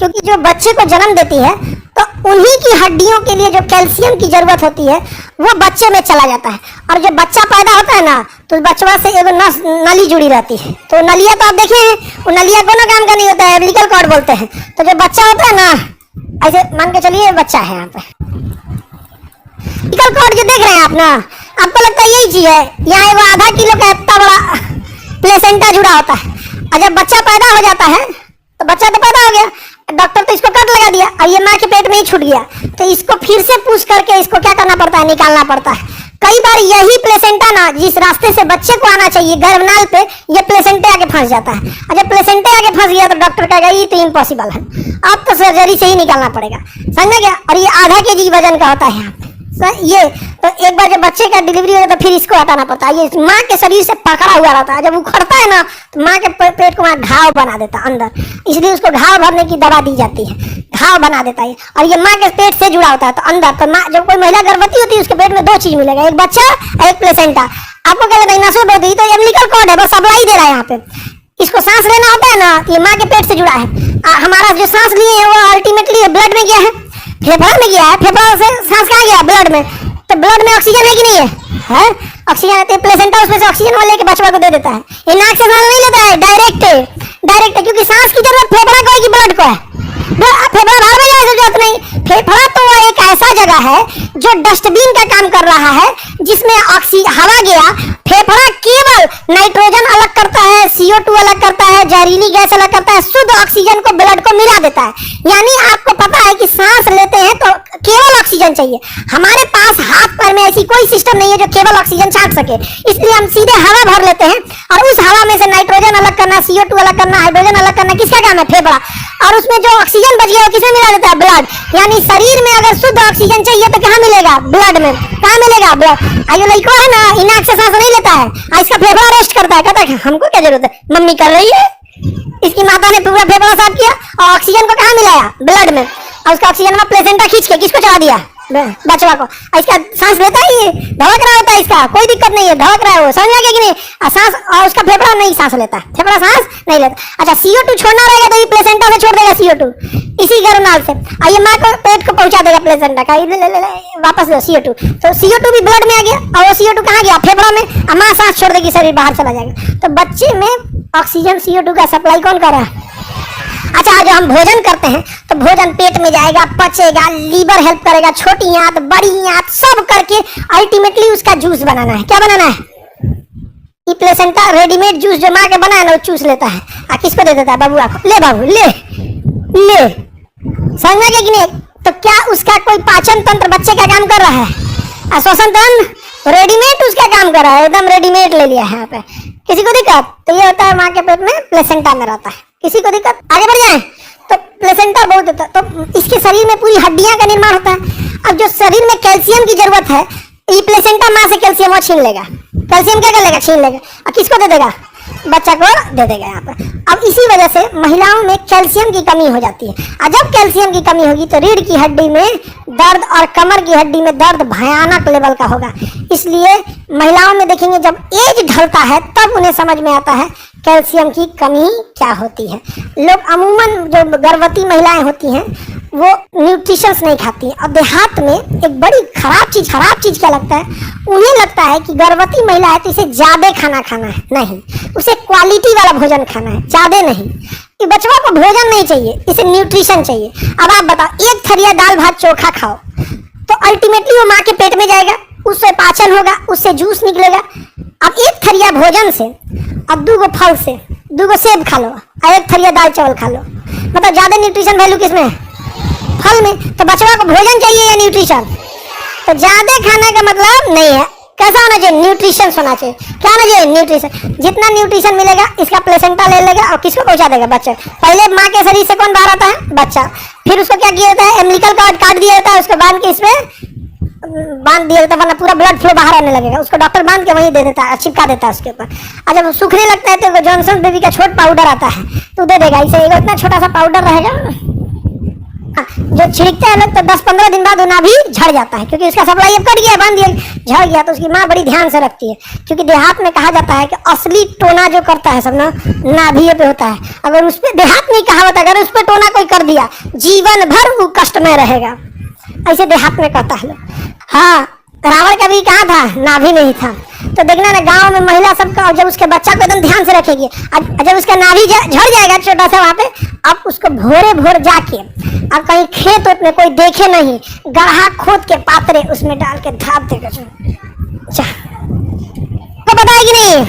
क्योंकि जो बच्चे को जन्म देती है तो उन्हीं की हड्डियों के लिए जो कैल्शियम की जरूरत होती है वो बच्चे में चला जाता है। और जब बच्चा पैदा होता है ना तो बच्चा से एक नली जुड़ी रहती है। तो नलिया तो आप देखे हैं, वो नलिया कोनो काम का नहीं होता है, एम्बिलिकल कॉर्ड बोलते हैं। तो जो बच्चा होता है ना, ऐसे मान के चलिए बच्चा है यहाँ पे, एम्बिलिकल कॉर्ड जो देख रहे हैं आप ना, आपको लगता है यही चीज है। यहाँ वो आधा किलो का इतना बड़ा प्लेसेंटा जुड़ा होता है। और जब बच्चा पैदा हो जाता है तो बच्चा तो पैदा हो गया, डॉक्टर तो इसको कट लगा दिया और ये माँ के पेट में ही छूट गया। तो इसको फिर से पूछ करके इसको क्या करना पड़ता है, निकालना पड़ता है। कई बार यही प्लेसेंटा ना जिस रास्ते से बच्चे को आना चाहिए गर्भनाल पे, ये प्लेसेंटे आके फंस जाता है। और जब प्लेसेंटे आके फंस गया तो डॉक्टर कहेगा ये तो इम्पॉसिबल है, अब तो सर्जरी से ही निकालना पड़ेगा। समझ गया? और ये आधा केजी वजन का होता है यहाँ पे। ये तो एक बार जब बच्चे का डिलीवरी हो तो फिर इसको हटाना पड़ता है। ये माँ के शरीर से पकड़ा हुआ रहता है, जब उखड़ता है ना तो माँ के पेट को वहाँ घाव बना देता है अंदर, इसलिए उसको घाव भरने की दवा दी जाती है, घाव बना देता है। और ये माँ के पेट से जुड़ा होता है तो अंदर तो माँ, जब कोई महिला गर्भवती होती है उसके पेट में दो चीज मिलेगा, एक बच्चा और एक प्लेसेंटा। आपको क्या लगता है नसों होती तो एम्बिलिकल कॉर्ड है, बस सप्लाई दे रहा है यहाँ पे। इसको सांस लेना होता है ना, ये माँ के पेट से जुड़ा है। हमारा जो सांस लिए है वो अल्टीमेटली ब्लड में गया है, फेफड़ा में गया है, फेफड़ा से सांस कहाँ गया, ब्लड में। तो ब्लड में ऑक्सीजन है कि नहीं है? ऑक्सीजन है। प्लेसेंटा उसमें से ऑक्सीजन वो लेके बच्चा को दे देता है। ये नाक से सांस नहीं लेता है, डायरेक्ट क्योंकि सांस की जरूरत फेफड़ा को है कि ब्लड को है? फेफड़ा बाहर में जाने की जरूरत नहीं। फेफड़ा तो वो एक ऐसा जगह है जो डस्टबिन का काम कर रहा है, जिसमें हवा गया, फेफड़ा केवल नाइट्रोजन अलग करता है, CO2 अलग करता है, जहरीली गैस अलग करता है, शुद्ध ऑक्सीजन को ब्लड को मिला देता है। यानी आपको पता है कि सांस लेते हैं तो केवल ऑक्सीजन चाहिए। हमारे पास हाथ पैर में ऐसी कोई सिस्टम नहीं है जो केवल ऑक्सीजन छांट सके, इसलिए हम सीधे हवा भर लेते हैं और उस हवा में से नाइट्रोजन अलग करना, CO2 अलग करना, हाइड्रोजन अलग करना किसका काम है? फेफड़ा। और उसमें जो ऑक्सीजन बच गया वो किसमें मिला देता है? ब्लड। यानी शरीर में अगर शुद्ध ऑक्सीजन चाहिए तो कहाँ मिलेगा? ब्लड में। कहाँ मिलेगा? ब्लड। जो लड़का है ना, इनाक से सांस नहीं लेता है, इसका फेफड़ा रेस्ट करता है, कहता है हमको क्या जरूरत है, मम्मी कर रही है। इसकी माता ने पूरा फेफड़ा साफ किया और ऑक्सीजन को कहाँ मिलाया? ब्लड में। और उसका ऑक्सीजन में प्लेसेंटा खींच के किसको चढ़ा दिया? बचवा को। इसका सांस लेता ही धड़क रहा होता है, इसका कोई दिक्कत नहीं है, धड़क रहा है वो, समझ गया कि नहीं? सांस, और उसका फेफड़ा नहीं सांस लेता, फेफड़ा सांस नहीं लेता। अच्छा, CO2 छोड़ना रहेगा तो ये प्लेसेंटा से छोड़ देगा CO2 इसी गर्भनाल से, और ये माँ को पेट को पहुंचा देगा प्लेसेंटा का, वापस CO2। तो CO2 भी ब्लड में आ गया और वो CO2 कहाँ गया? फेफड़ा में। माँ सांस छोड़ देगी, शरीर बाहर चला जाएगा। तो बच्चे में ऑक्सीजन CO2 का सप्लाई कौन कर रहा है? अच्छा, जो हम भोजन करते हैं तो भोजन पेट में जाएगा, पचेगा, लीवर हेल्प करेगा, छोटी आंत, बड़ी आंत, सब करके अल्टीमेटली उसका जूस बनाना है। क्या बनाना है? ये प्लेसेंटा रेडीमेड जूस जो माँ के बना है ना वो चूस लेता है और किसको दे देता है? बबुआ को। ले बाबू ले ले, समझ गए कि नहीं? तो क्या उसका कोई पाचन तंत्र बच्चे का काम कर रहा है? श्वसन तंत्र रेडीमेड उसका काम कर रहा है, एकदम रेडीमेड ले लिया है यहाँ पे। किसी को दिक्कत? तो ये होता है माँ के पेट में प्लेसेंटा में रहता है। किसी को दिक्कत? आगे बढ़ जाए तो प्लेसेंटा बहुत होता है, तो इसके शरीर में पूरी हड्डियां का निर्माण होता है। अब जो शरीर में कैल्शियम की जरूरत है, ये प्लेसेंटा माँ से कैल्शियम वो छीन लेगा। कैल्शियम क्या कर लेगा? छीन लेगा। और किसको दे देगा? बच्चा को दे देगा यहाँ पर। अब इसी वजह से महिलाओं में कैल्शियम की कमी हो जाती है, और जब कैल्शियम की कमी होगी तो रीढ़ की हड्डी में दर्द और कमर की हड्डी में दर्द भयानक लेवल का होगा। इसलिए महिलाओं में देखेंगे जब एज ढलता है तब उन्हें समझ में आता है कैल्शियम की कमी क्या होती है। लोग अमूमन जो गर्भवती महिलाएं होती हैं वो न्यूट्रिशंस नहीं खाती हैं। और देहात में एक बड़ी खराब चीज क्या लगता है? उन्हें लगता है कि गर्भवती महिला है तो इसे ज्यादा खाना है, नहीं, उसे क्वालिटी वाला भोजन खाना है, ज्यादा नहीं। कि बच्चों को भोजन नहीं चाहिए, इसे न्यूट्रिशन चाहिए। अब आप बताओ, एक थरिया दाल भात चोखा खाओ तो अल्टीमेटली वो माँ के पेट में जाएगा, उससे पाचन होगा, उससे जूस निकलेगा। अब एक थरिया भोजन से अब 2 फल से 2 सेब खा लो और 1 थरिया दाल चावल खा लो, मतलब ज्यादा न्यूट्रिशन वैल्यू किसमें है? फल में। तो बच्चों को भोजन चाहिए या न्यूट्रिशन? तो ज्यादा खाने का मतलब नहीं है। कैसा होना चाहिए? न्यूट्रिशन होना चाहिए। क्या होना चाहिए? न्यूट्रिशन। जितना न्यूट्रिशन मिलेगा इसका प्लेसेंटा ले लेगा और किसको पहुंचा देगा? बच्चे। पहले माँ के शरीर से कौन बाहर आता है? बच्चा। फिर उसको क्या किया जाता है? एम्बिलिकल कॉर्ड काट दिया जाता है, उसको बांध के इसमें बांध दिया जाता है, वरना पूरा ब्लड फ्लो बाहर आने लगेगा। उसको डॉक्टर बांध के वहीं दे देता है, चिपका देता है उसके ऊपर। और जब सूखने लगता है तो जॉनसन बेबी का छोट पाउडर आता है तो दे देगा। इसे इतना छोटा सा पाउडर रहेगा, जो छिड़कते हैं लोग तो 10-15 दिन बाद वो नाभि झड़ जाता है, क्योंकि उसका सप्लाई अब कट गया, बंद दिया, झड़ गया। तो उसकी माँ बड़ी ध्यान से रखती है, क्योंकि देहात में कहा जाता है कि असली टोना जो करता है सब ना नाभि पे होता है। अगर उस पर देहात नहीं कहावत, अगर उस पर टोना कोई कर दिया जीवन भर वो कष्ट में रहेगा, ऐसे देहात में कहता है लोग। हाँ, रावण का भी कहा था, नाभि नहीं था। तो देखना ना गांव में महिला सबका, जब उसके बच्चा को एकदम ध्यान से रखेगी, जब उसका नाभि झड़ जाएगा छोटा सा वहां पे, अब उसको भोरे भोर जाके, अब कहीं खेत में कोई देखे नहीं, गड्ढा खोद के पात्रे उसमें डाल के धाप देगा। तो बताएगी नहीं